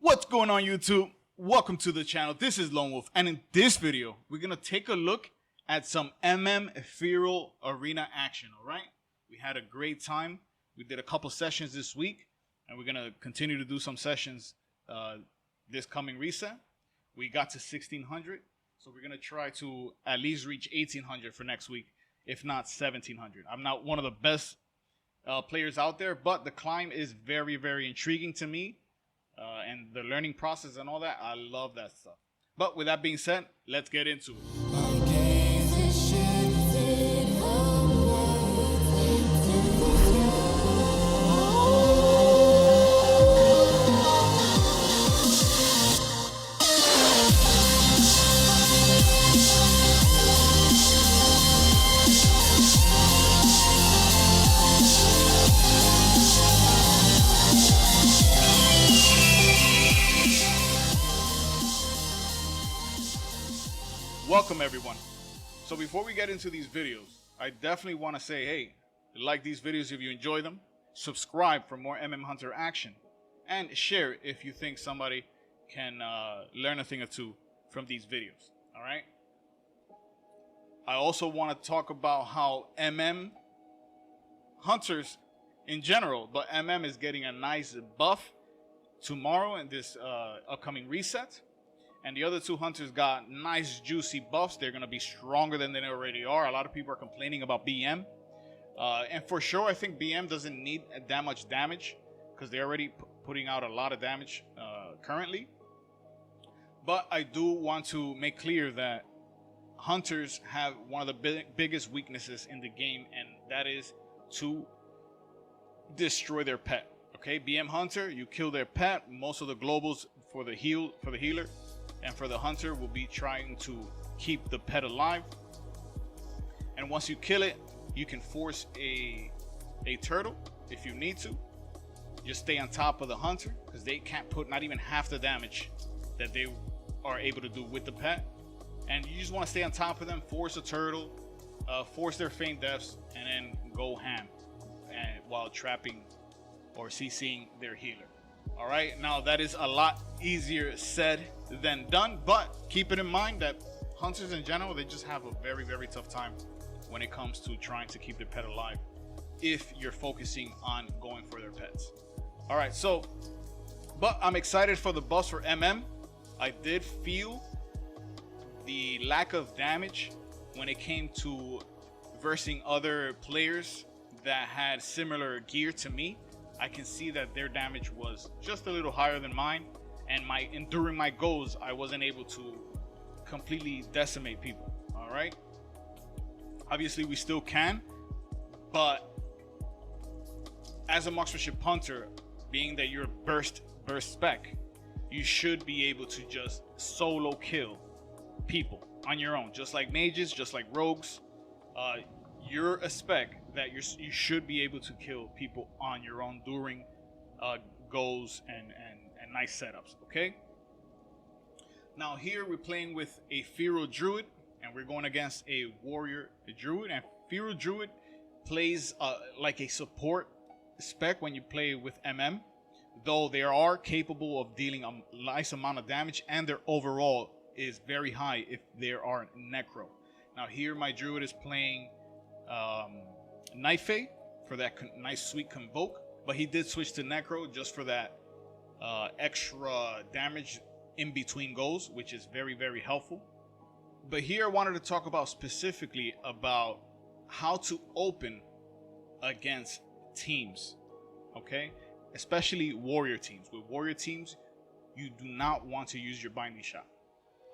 What's going on, YouTube? Welcome to the channel. This is Lone Wolf, and in this video we're gonna take a look at some Ethereal arena action. All right, we had a great time. We did a couple sessions this week, and we're gonna continue to do some sessions this coming reset. We got to 1600, so we're gonna try to at least reach 1800 for next week, if not 1700. I'm not one of the best players out there, but the climb is very intriguing to me. And the learning process and all that, I love that stuff. But with that being said, let's get into it. Welcome everyone. So before we get into these videos, I definitely want to say, hey, like these videos if you enjoy them, subscribe for more Hunter action, and share if you think somebody can learn a thing or two from these videos. All right. I also want to talk about how hunters in general, but is getting a nice buff tomorrow in this upcoming reset. And the other two hunters got nice juicy buffs. They're going to be stronger than they already are. A lot of people are complaining about BM. And for sure, I think BM doesn't need that much damage because they're already putting out a lot of damage currently. But I do want to make clear that hunters have one of the biggest weaknesses in the game, and that is to destroy their pet. Okay, BM hunter, you kill their pet. Most of the globals for the healer. And for the hunter, will be trying to keep the pet alive. And once you kill it, you can force a turtle if you need to. Just stay on top of the hunter because they can't put not even half the damage that they are able to do with the pet. And you just want to stay on top of them, force a turtle, force their feint deaths, and then go ham while trapping or CCing their healer. All right, now that is a lot easier said than done, but keep it in mind that hunters in general, they just have a very tough time when it comes to trying to keep their pet alive if you're focusing on going for their pets. All right, so, but I'm excited for the buffs for I did feel the lack of damage when it came to versing other players that had similar gear to me. I can see that their damage was just a little higher than mine, and during my goals, I wasn't able to completely decimate people. All right. Obviously, we still can, but as a marksmanship hunter, being that you're burst spec, you should be able to just solo kill people on your own, just like mages, just like rogues. You're a spec that you should be able to kill people on your own during goals and nice setups. Okay. Now here we're playing with a Feral Druid, and we're going against a Warrior Druid. And Feral Druid plays like a support spec when you play with though they are capable of dealing a nice amount of damage, and their overall is very high if they are Necro. Now here my Druid is playing Knife for that nice sweet convoke, but he did switch to Necro just for that extra damage in between goals, which is very helpful. But here I wanted to talk about specifically about how to open against teams, okay, especially warrior teams. With warrior teams, you do not want to use your binding shot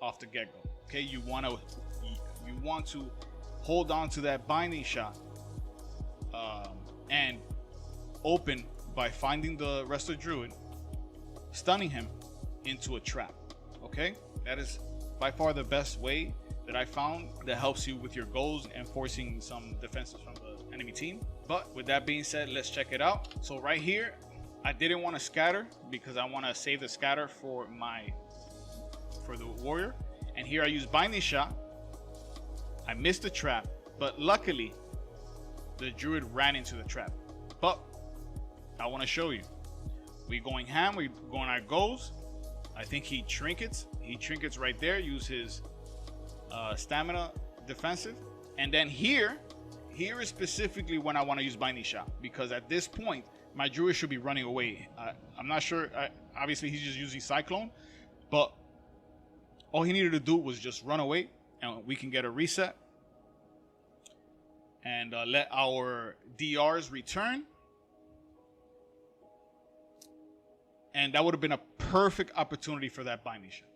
off the get-go. Okay, you want to hold on to that binding shot and open by finding the Resto Druid, stunning him into a trap. Okay, that is by far the best way that I found that helps you with your goals and forcing some defenses from the enemy team. But with that being said, let's check it out. So right here, I didn't want to scatter because I want to save the scatter for the warrior. And here I use binding shot. I missed the trap, but luckily the druid ran into the trap. But I want to show you. We going ham, we going our goals, I think he trinkets. He trinkets right there. Use his stamina defensive. And then here is specifically when I want to use Binding Shot, because at this point my druid should be running away. I'm not sure. Obviously he's just using Cyclone, but all he needed to do was just run away, and we can get a reset and let our DRs return. And that would have been a perfect opportunity for that Binding Shot.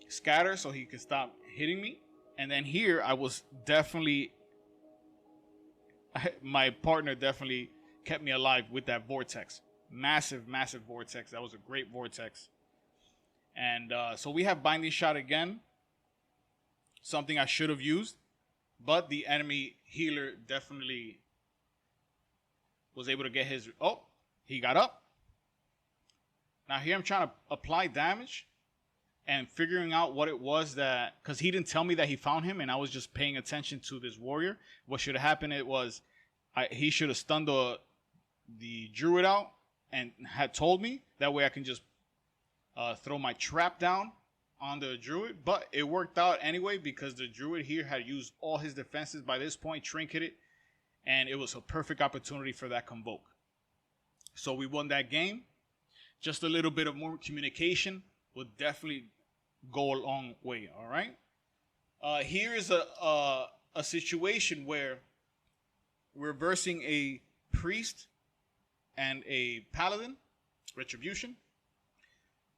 Scatter so he could stop hitting me. And then here I was definitely, my partner definitely kept me alive with that vortex. Massive, massive vortex. That was a great vortex. And so we have Binding Shot again. Something I should have used. But the enemy healer definitely was able to get his... Oh, he got up. Now here I'm trying to apply damage and figuring out what it was that... Because he didn't tell me that he found him, and I was just paying attention to this warrior. What should have happened, it was... he should have stunned the druid out and had told me. That way I can just throw my trap down on the druid. But it worked out anyway, because the druid here had used all his defenses by this point, trinketed, and it was a perfect opportunity for that convoke. So we won that game. Just a little bit of more communication would definitely go a long way. All right. Here is a situation where we're versing a priest and a paladin, Retribution.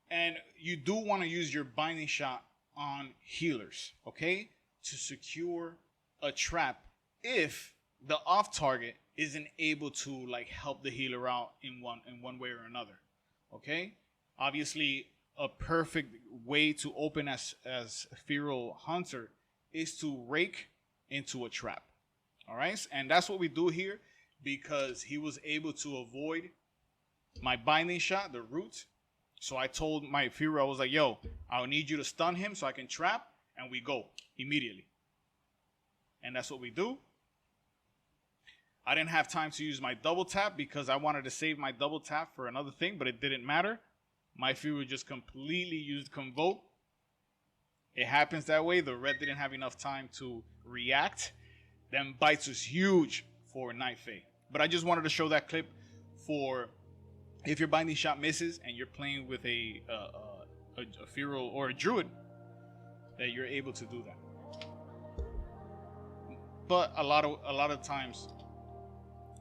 And you do want to use your Binding Shot on healers, okay? To secure a trap if the off target isn't able to like help the healer out in one way or another. Okay? Obviously, a perfect way to open as Feral Hunter is to rake into a trap. Alright? And that's what we do here, because he was able to avoid my Binding Shot, the root. So I told my Feral, I was like, yo, I'll need you to stun him so I can trap, and we go immediately. And that's what we do. I didn't have time to use my double tap because I wanted to save my double tap for another thing, but it didn't matter. My Feral just completely used Convoke. It happens that way. The red didn't have enough time to react. Them bites was huge for Night Fae. But I just wanted to show that clip for if your Binding Shot misses and you're playing with a Feral or a Druid, that you're able to do that. But a lot of times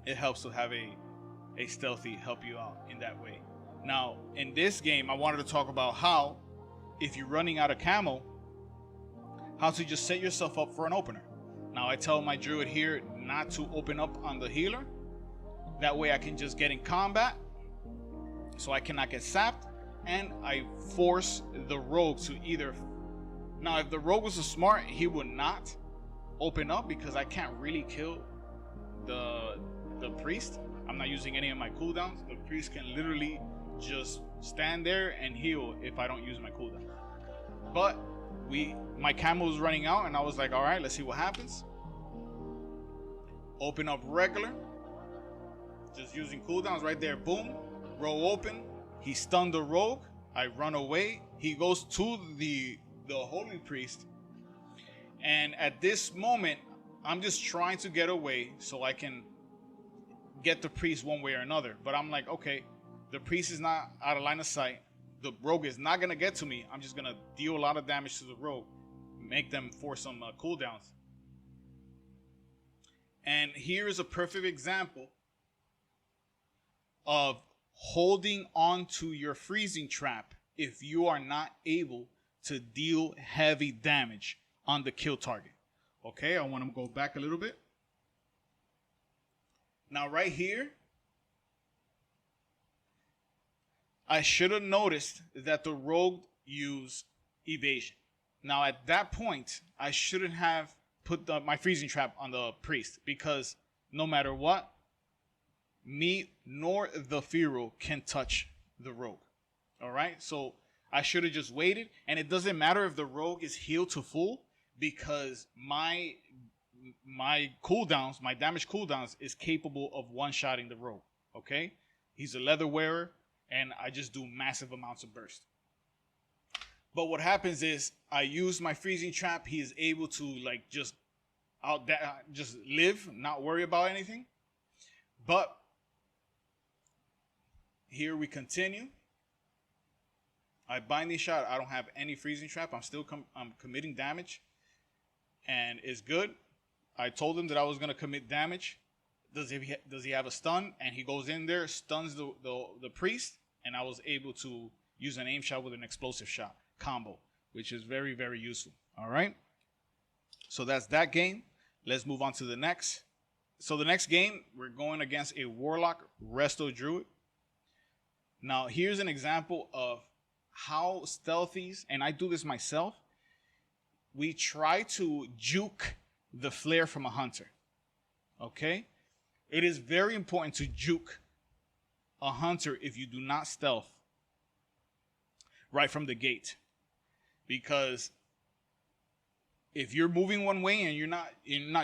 it helps to have a stealthy help you out in that way. Now, in this game, I wanted to talk about how, if you're running out of camo, how to just set yourself up for an opener. Now, I tell my Druid here not to open up on the healer. That way I can just get in combat, so I cannot get sapped, and I force the rogue to either... Now, if the rogue was smart, he would not open up because I can't really kill the priest. I'm not using any of my cooldowns. The priest can literally just stand there and heal if I don't use my cooldown. But my camo was running out, and I was like, all right, let's see what happens. Open up regular, just using cooldowns right there. Boom, roll open. He stunned the rogue. I run away. He goes to the holy priest, and at this moment I'm just trying to get away so I can get the priest one way or another. But I'm like, okay, the priest is not out of line of sight. The rogue is not gonna get to me. I'm just gonna deal a lot of damage to the rogue, make them force some cooldowns. And here is a perfect example of holding on to your freezing trap if you are not able to deal heavy damage on the kill target. Okay, I want to go back a little bit. Now right here, I should have noticed that the rogue used evasion. Now at that point, I shouldn't have put my freezing trap on the priest, because no matter what, me nor the Feral can touch the rogue. All right, so I should have just waited, and it doesn't matter if the rogue is healed to full, because my cooldowns, my damage cooldowns, is capable of one-shotting the rogue. Okay, he's a leather wearer, and I just do massive amounts of burst. But what happens is I use my freezing trap. He is able to like just live, not worry about anything. But here we continue. I binding shot. I don't have any freezing trap. I'm committing damage, and it's good. I told him that I was gonna commit damage. Does he have a stun? And he goes in there, stuns the priest, and I was able to use an aim shot with an explosive shot combo, which is very, very useful. All right. So that's that game. Let's move on to the next. So the next game, we're going against a Warlock Resto Druid. Now, here's an example of how stealthies, and I do this myself, we try to juke the flare from a hunter. Okay? It is very important to juke a hunter if you do not stealth right from the gate. Because if you're moving one way and you're not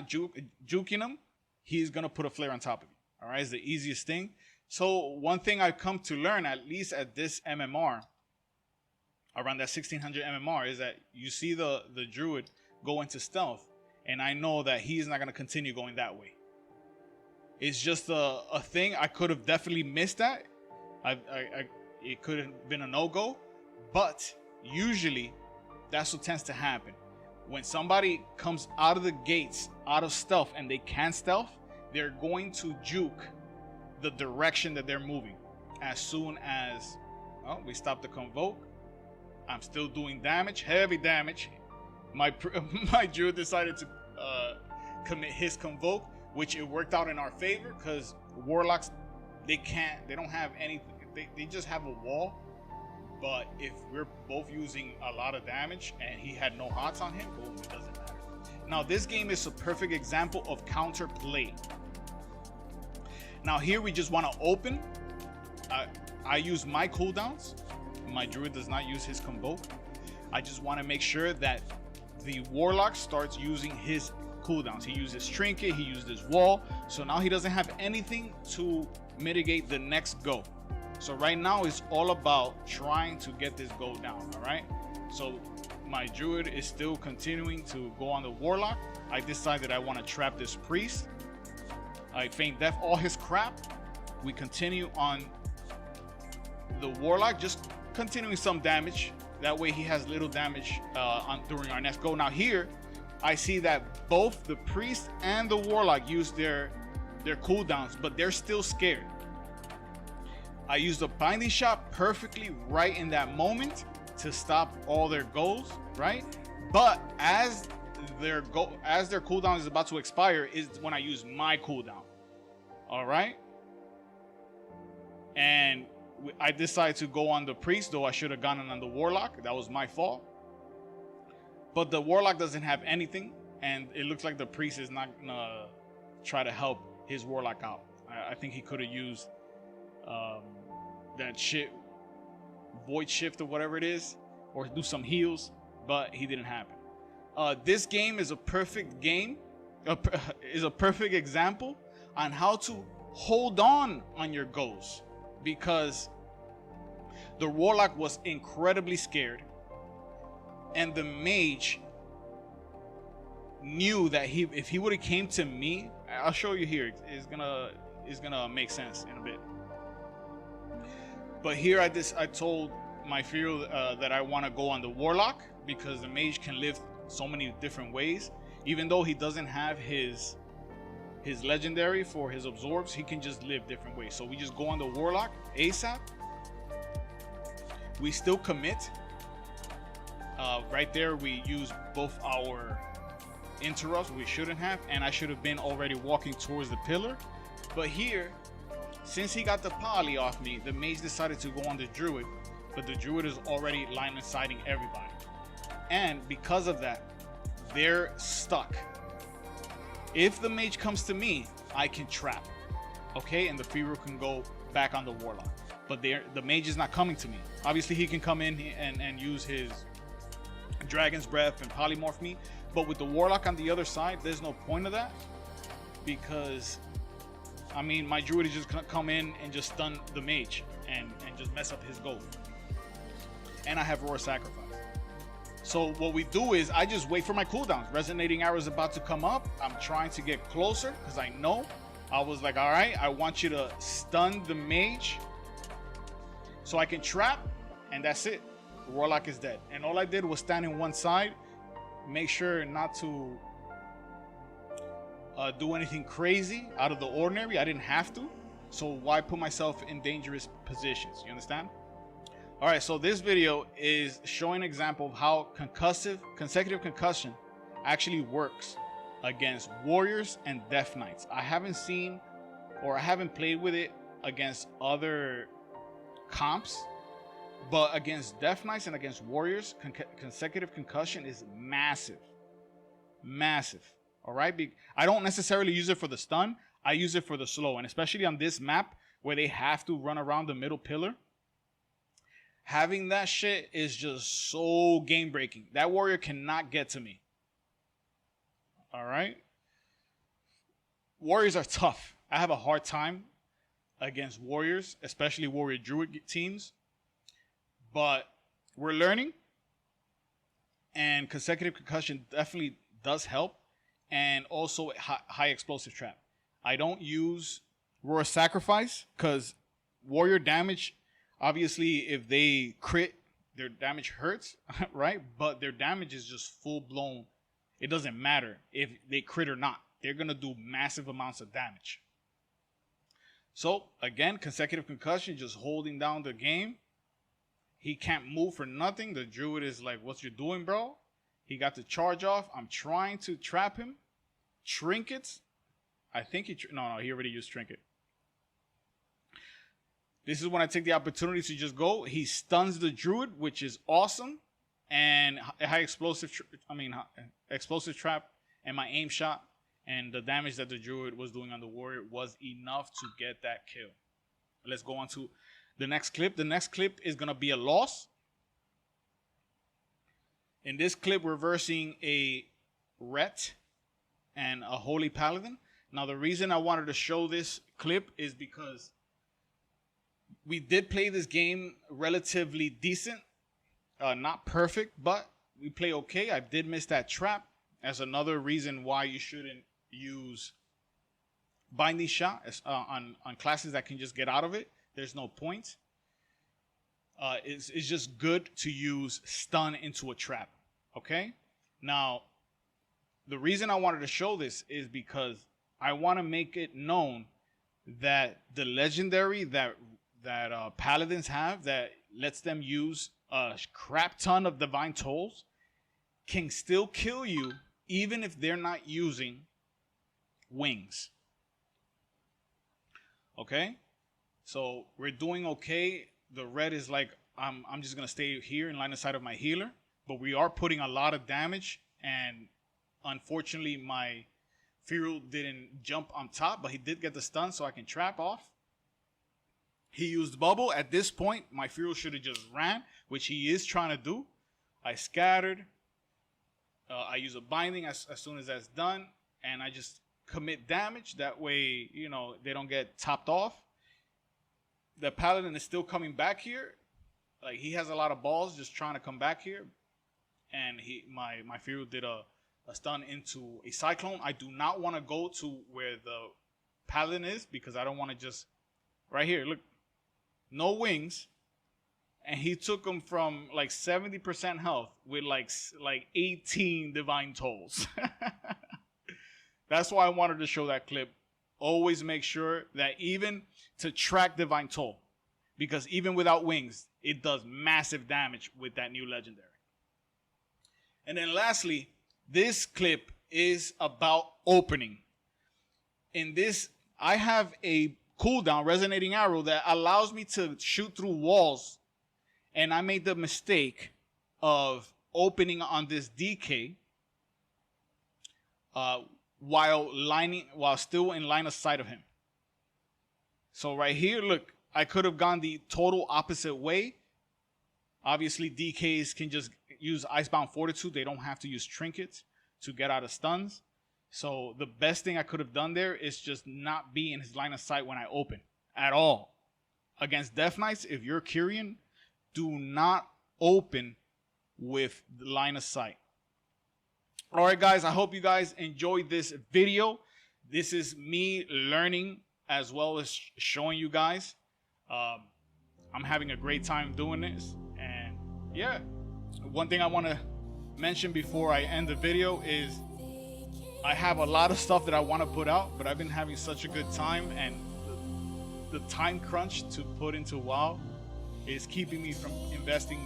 juking him, he's gonna put a flare on top of you. All right, it's the easiest thing. So one thing I've come to learn, at least at this MMR, around that 1600 MMR, is that you see the druid go into stealth, and I know that he's not gonna continue going that way. It's just a thing. I could have definitely missed that. It could have been a no-go, but usually that's what tends to happen. When somebody comes out of the gates, out of stealth, and they can stealth, they're going to juke the direction that they're moving. As soon as we stop the convoke, I'm still doing damage, heavy damage. My druid decided to commit his convoke, which it worked out in our favor because warlocks, they don't have anything. They just have a wall. But if we're both using a lot of damage and he had no hots on him, boom, it doesn't matter. Now, this game is a perfect example of counter play. Now, here we just want to open. I use my cooldowns. My druid does not use his convoke. I just want to make sure that the warlock starts using his cooldowns. He uses trinket, he used his wall. So now he doesn't have anything to mitigate the next go. So right now it's all about trying to get this go down, all right? So my druid is still continuing to go on the warlock. I decided I want to trap this priest. I feint death all his crap. We continue on the warlock, just continuing some damage. That way he has little damage during our next go. Now here, I see that both the priest and the warlock use their cooldowns, but they're still scared. I used a binding shot perfectly right in that moment to stop all their goals, right? But as their cooldown is about to expire is when I use my cooldown. All right? And I decided to go on the priest, though I should have gone on the warlock. That was my fault. But the warlock doesn't have anything, and it looks like the priest is not gonna try to help his warlock out. I think he could have used that shit, void shift or whatever it is, or do some heals, but he didn't happen. This game is a perfect game, is a perfect example on how to hold on your goals, because the warlock was incredibly scared, and the mage knew that if he would have came to me, I'll show you here. It's gonna make sense in a bit. But here I told my Firo that I want to go on the warlock because the mage can live so many different ways. Even though he doesn't have his legendary for his absorbs, he can just live different ways. So we just go on the warlock ASAP. We still commit. Right there, we use both our interrupts. We shouldn't have, and I should have been already walking towards the pillar. But here, since he got the poly off me, the mage decided to go on the druid, but the druid is already line and siding everybody. And because of that, they're stuck. If the mage comes to me, I can trap, okay? And the Firo can go back on the warlock. But the mage is not coming to me. Obviously, he can come in and use his dragon's breath and polymorph me. But with the warlock on the other side, there's no point of that, because I mean, my druid is just gonna come in and just stun the mage and just mess up his goal. And I have Roar Sacrifice. So what we do is I just wait for my cooldowns. Resonating arrow is about to come up. I'm trying to get closer because I know. I was like, all right, I want you to stun the mage so I can trap, and that's it. The warlock is dead. And all I did was stand in one side, make sure not to do anything crazy out of the ordinary. I didn't have to. So why put myself in dangerous positions? You understand? All right, so this video is showing an example of how consecutive concussion actually works against warriors and death knights. I haven't seen, or I haven't played with it against other comps, but against death knights and against warriors, consecutive concussion is massive. All right, I don't necessarily use it for the stun. I use it for the slow, and especially on this map where they have to run around the middle pillar. Having that shit is just so game breaking. That warrior cannot get to me. All right. Warriors are tough. I have a hard time against warriors, especially warrior druid teams. But we're learning. And consecutive concussion definitely does help. And also high explosive trap. I don't use Roar Sacrifice because warrior damage, obviously, if they crit, their damage hurts, right? But their damage is just full blown. It doesn't matter if they crit or not. They're going to do massive amounts of damage. So, again, consecutive concussion, just holding down the game. He can't move for nothing. The druid is like, what you doing, bro? He got the charge off. I'm trying to trap him. Trinkets. I think he already used trinket. This is when I take the opportunity to just go. He stuns the druid, which is awesome. And high explosive trap and my aim shot and the damage that the druid was doing on the warrior was enough to get that kill. Let's go on to the next clip. The next clip is going to be a loss. In this clip, we're versing a Ret and a Holy Paladin. Now, the reason I wanted to show this clip is because we did play this game relatively decent. Not perfect, but we play okay. I did miss that trap. That's another reason why you shouldn't use Binding Shot on classes that can just get out of it. There's no point. It's just good to use Stun into a trap. Okay? Now, the reason I wanted to show this is because I want to make it known that the legendary that Paladins have that lets them use a crap ton of divine tolls can still kill you even if they're not using wings. Okay? So we're doing okay. The red is like, I'm just going to stay here in line of sight of my healer. But we are putting a lot of damage. And unfortunately, my Feral didn't jump on top. But he did get the stun so I can trap off. He used bubble. At this point, my Feral should have just ran, which he is trying to do. I scattered. I use a binding as soon as that's done. And I just commit damage. That way, they don't get topped off. The Paladin is still coming back here. Like, he has a lot of balls just trying to come back here. And my Feral did a stun into a Cyclone. I do not want to go to where the Paladin is because I don't want to just... Right here, look. No wings. And he took him from like 70% health with like 18 divine tolls. That's why I wanted to show that clip. Always make sure that even to track divine toll, because even without wings, it does massive damage with that new legendary. And then lastly, this clip is about opening. In this, I have a cooldown resonating arrow that allows me to shoot through walls. And I made the mistake of opening on this DK while still in line of sight of him. So right here, look, I could have gone the total opposite way. Obviously, DKs can just use Icebound Fortitude. They don't have to use trinkets to get out of stuns. So the best thing I could have done there is just not be in his line of sight when I open at all. Against Death Knights, if you're Kyrian, do not open with the line of sight. All right, guys, I hope you guys enjoyed this video. This is me learning as well as showing you guys. I'm having a great time doing this. And yeah, one thing I want to mention before I end the video is I have a lot of stuff that I want to put out, but I've been having such a good time, and the time crunch to put into WoW is keeping me from investing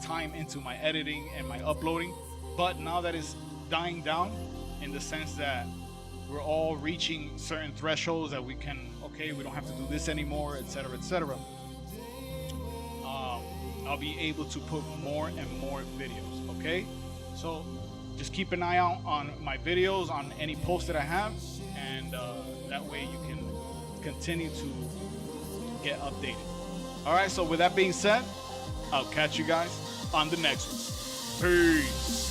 time into my editing and my uploading. But now that it's dying down, in the sense that we're all reaching certain thresholds that we can, okay, we don't have to do this anymore, etc., etc. I'll be able to put more and more videos, okay? So just keep an eye out on my videos, on any posts that I have, and that way you can continue to get updated. All right, so with that being said, I'll catch you guys on the next one. Peace.